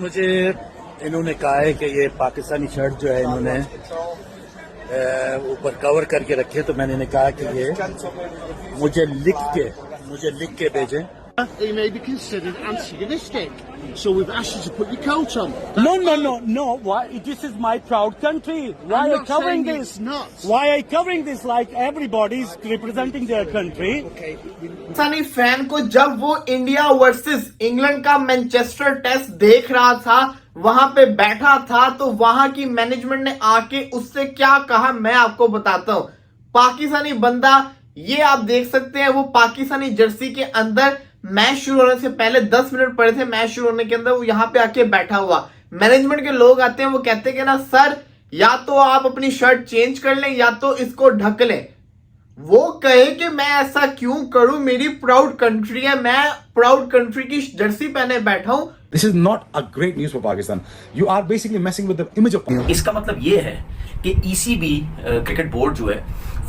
मुझे इन्होंने कहा है कि ये पाकिस्तानी शर्ट जो है इन्होंने ऊपर कवर करके रखे, तो मैंने इन्हें कहा कि ये मुझे लिख के भेजें। He may be considered antagonistic, so we've asked you to put your coat on. No. Why? This is my proud country. Why are you covering this? Why are you covering this like everybody's representing their country? Pakistani fan को जब वो India versus England का Manchester test देख रहा था, वहां पे बैठा था, तो वहां की मैनेजमेंट ने आके उससे क्या कहा मैं आपको बताता हूं। पाकिस्तानी बंदा, ये आप देख सकते हैं, वो पाकिस्तानी जर्सी के अंदर मैच शुरू होने से पहले 10 मिनट पड़े थे, मैच शुरू होने के अंदर वो यहाँ पे आके बैठा हुआ। मैनेजमेंट के लोग आते हैं, वो कहते हैं कि ना सर, या तो आप अपनी शर्ट चेंज कर लें या तो इसको ढक लें। वो कहे कि मैं ऐसा क्यों करूं, मेरी प्राउड कंट्री है, मैं प्राउड कंट्री की जर्सी पहने बैठा हूं। This is not a great news for Pakistan. You are basically messing with the image of Pakistan. इसका मतलब ये है कि ECB क्रिकेट बोर्ड जो है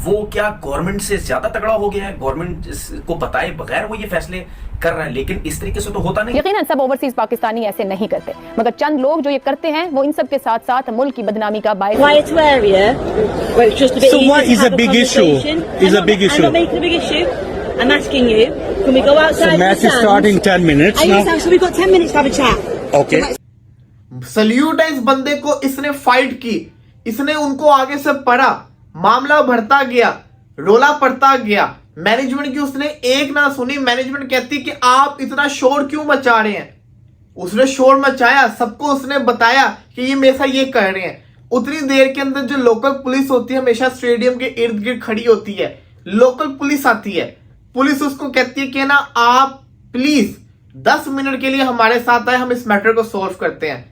वो क्या गवर्नमेंट से ज्यादा तगड़ा हो गया है, गवर्नमेंट को बताए बगैर वो ये फैसले कर रहा है, लेकिन इस तरीके से तो होता नहीं। यकीनन सब ओवरसीज पाकिस्तानी ऐसे नहीं करते, मगर चंद लोग जो ये करते हैं वो इन सब के साथ साथ मुल्क की बदनामी का बायस है। Quiet area where it's just a bit So easy what to is have a big issue? conversation. Is a big issue? I'm not making a big issue. I'm asking you, can we go outside? So match is starting 10 minutes I now. understand, so we've got 10 minutes to have a chat. Okay. Salute है इस बंदे को, इसने fight की, इसने उनको आगे से पढ़ा, मामला बढ़ता गया, रोला पड़ता गया। मैनेजमेंट की उसने एक ना सुनी। मैनेजमेंट कहती कि आप इतना शोर क्यों मचा रहे हैं। उसने शोर मचाया, सबको उसने बताया कि ये मेरे साथ ये कर रहे हैं। उतनी देर के अंदर जो लोकल पुलिस होती है हमेशा स्टेडियम के इर्द गिर्द खड़ी होती है, लोकल पुलिस आती है। पुलिस उसको कहती है कि ना आप प्लीज 10 मिनट के लिए हमारे साथ आए, हम इस मैटर को सॉल्व करते हैं।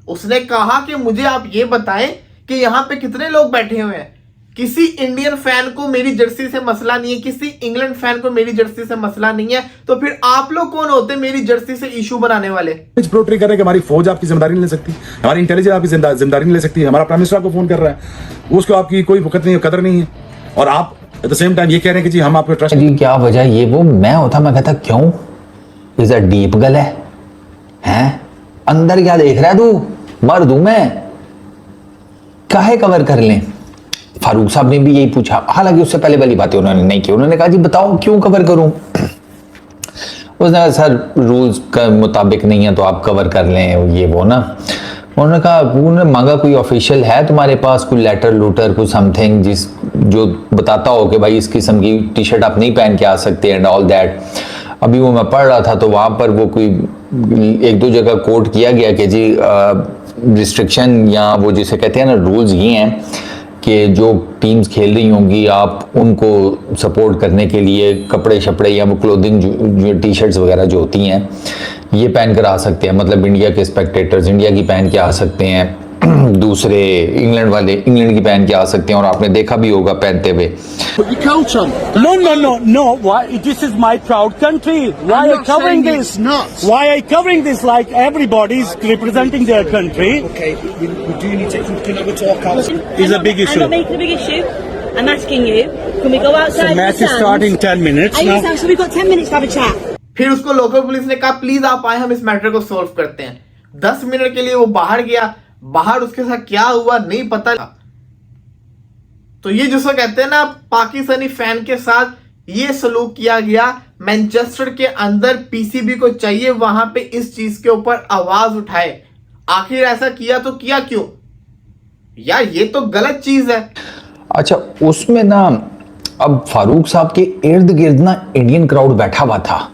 उसने कहा कि मुझे आप ये बताएं कि यहाँ पे कितने लोग बैठे हुए हैं। किसी इंडियन फैन को मेरी जर्सी से मसला नहीं है, किसी इंग्लैंड फैन को मेरी जर्सी से मसला नहीं है, तो फिर आप लोग कौन होते मेरी जर्सी से इशू बनाने वाले। पोर्ट्रे कर रहे हैं कि हमारी फौज आपकी जिम्मेदारी नहीं ले सकती, हमारी इंटेलिजेंस आपकी जिम्मेदारी नहीं ले सकती, हमारा प्राइम मिनिस्टर आपको फोन कर रहा है, उसको आपकी कोई वक्त नहीं है, कदर नहीं है, और आप एट द सेम टाइम ये कह रहे हैं कि जी हम आपको ट्रस्ट। जी क्या वजह, ये वो मैं होता मैं कहता क्यों इज अ डीप गल है अंदर क्या देख रहा है तू, मर दूं मैं, काहे कवर कर लें। फारूक साहब ने भी यही पूछा, हालांकि उससे पहले वाली बातें उन्होंने नहीं की। उन्होंने कहा जी बताओ क्यों कवर करूं। उसने कहा सर रूल्स के मुताबिक नहीं है तो आप कवर कर लें, ये वो ना। उन्होंने कहा, उन्होंने मांगा कोई ऑफिशियल है तुम्हारे पास, कोई लेटर लूटर कोई समथिंग जिस जो बताता हो कि भाई इस किस्म की टी शर्ट आप नहीं पहन के आ सकते एंड ऑल दैट। अभी वो मैं पढ़ रहा था तो वहां पर वो कोई 1-2 जगह कोट किया गया कि जी रिस्ट्रिक्शन या वो जिसे कहते हैं ना रूल्स ये हैं कि जो टीम्स खेल रही होंगी आप उनको सपोर्ट करने के लिए कपड़े शपड़े या वो क्लोथिंग जो टी शर्ट्स वगैरह जो होती हैं ये पहन कर आ सकते हैं। मतलब इंडिया के स्पेक्टेटर्स इंडिया की पहन के आ सकते हैं, दूसरे इंग्लैंड वाले इंग्लैंड की पहन के आ सकते हैं, और आपने देखा भी होगा पहनते हुए। Put your coat on. No. Why? This is my proud country. Why are you covering this? Why are you covering this like everybody's representing their country? Okay, we do need to have a talk out. Is a big issue. I'm not making a big issue. I'm asking you, can we go outside? So match is starting 10 minutes I now. understand, so we've got 10 minutes to have a chat. फिर उसको local police ने कहा please आप आए, हम इस matter को solve करते हैं। 10 मिनट के लिए वो बाहर गया, बाहर उसके साथ क्या हुआ नहीं पता। तो ये जिसको कहते हैं ना पाकिस्तानी फैन के साथ ये सलूक किया गया। मैनचेस्टर के अंदर पीसीबी को चाहिए वहां पे इस चीज के ऊपर आवाज उठाए। आखिर ऐसा किया तो किया क्यों यार, ये तो गलत चीज है। अच्छा उसमें ना अब फारूक साहब के इर्द गिर्द ना इंडियन क्राउड बैठा हुआ था,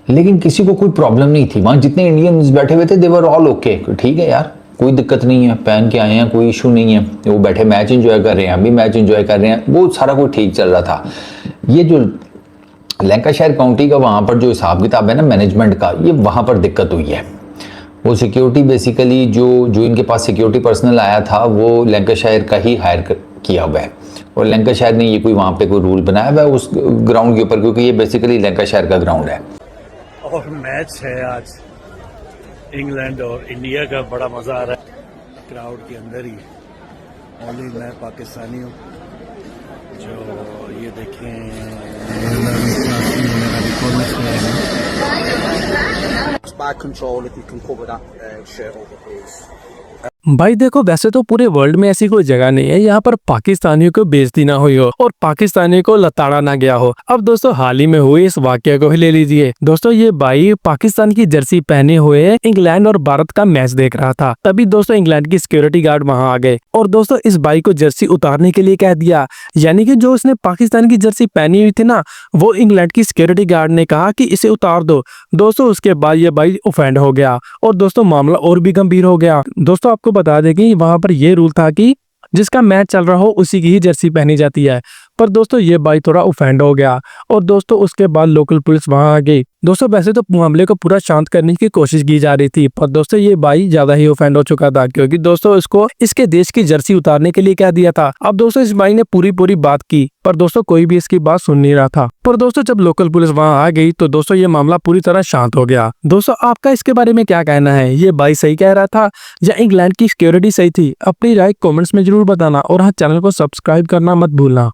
लेकिन किसी को कोई प्रॉब्लम नहीं थी। वहां जितने इंडियंस बैठे हुए थे दे वर ऑल ओके, ठीक है यार कोई दिक्कत नहीं है, पहन के आए हैं कोई इशू नहीं है, वो बैठे मैच एंजॉय कर रहे हैं, अभी मैच एंजॉय कर रहे हैं, वो सारा कुछ ठीक चल रहा था। ये जो लैंकाशायर काउंटी का वहाँ पर जो हिसाब किताब है ना मैनेजमेंट का, ये वहाँ पर दिक्कत हुई है। वो सिक्योरिटी बेसिकली जो इनके पास सिक्योरिटी पर्सनल आया था वो लैंकाशायर का ही हायर किया हुआ है, और लैंकाशायर ने ये कोई वहाँ पे कोई रूल बनाया हुआ है उस ग्राउंड के ऊपर, क्योंकि ये बेसिकली लैंकाशायर का ग्राउंड है। और मैच है आज इंग्लैंड और इंडिया का, बड़ा मजा आ रहा है क्राउड के अंदर ही। ओनली मैं पाकिस्तानी हूँ जो ये देखें कमेंट्स में रहना। It's bad control if you can cover that shirt over, please. भाई देखो, वैसे तो पूरे वर्ल्ड में ऐसी कोई जगह नहीं है यहाँ पर पाकिस्तानियों को बेइज्जती ना हुई हो और पाकिस्तानियों को लताड़ा ना गया हो। अब दोस्तों हाल ही में हुए इस वाकये को ही ले लीजिए। दोस्तों ये भाई पाकिस्तान की जर्सी पहने हुए इंग्लैंड और भारत का मैच देख रहा था, तभी दोस्तों इंग्लैंड की सिक्योरिटी गार्ड वहां आ गए और दोस्तों इस भाई को जर्सी उतारने के लिए कह दिया। यानी कि जो उसने पाकिस्तान की जर्सी पहनी हुई थी ना, वो इंग्लैंड की सिक्योरिटी गार्ड ने कहा कि इसे उतार दो। दोस्तों उसके बाद ये भाई ऑफेंड हो गया और दोस्तों मामला और भी गंभीर हो गया। दोस्तों आपको बता दें कि वहां पर यह रूल था कि जिसका मैच चल रहा हो उसी की ही जर्सी पहनी जाती है, पर दोस्तों ये भाई थोड़ा ऑफेंड हो गया और दोस्तों उसके बाद लोकल पुलिस वहां आ गई। दोस्तों वैसे तो मामले को पूरा शांत करने की कोशिश की जा रही थी, पर दोस्तों ये भाई ज्यादा ही ऑफेंड हो चुका था क्योंकि दोस्तों इसको इसके देश की जर्सी उतारने के लिए कह दिया था। अब दोस्तों इस भाई ने पूरी बात की, पर दोस्तों कोई भी इसकी बात सुन नहीं रहा था। पर दोस्तों जब लोकल पुलिस वहां आ गई तो दोस्तों ये मामला पूरी तरह शांत हो गया। दोस्तों आपका इसके बारे में क्या कहना है? ये भाई सही कह रहा था या इंग्लैंड की सिक्योरिटी सही थी? अपनी राय कमेंट्स में जरूर बताना और हाँ, चैनल को सब्सक्राइब करना मत भूलना।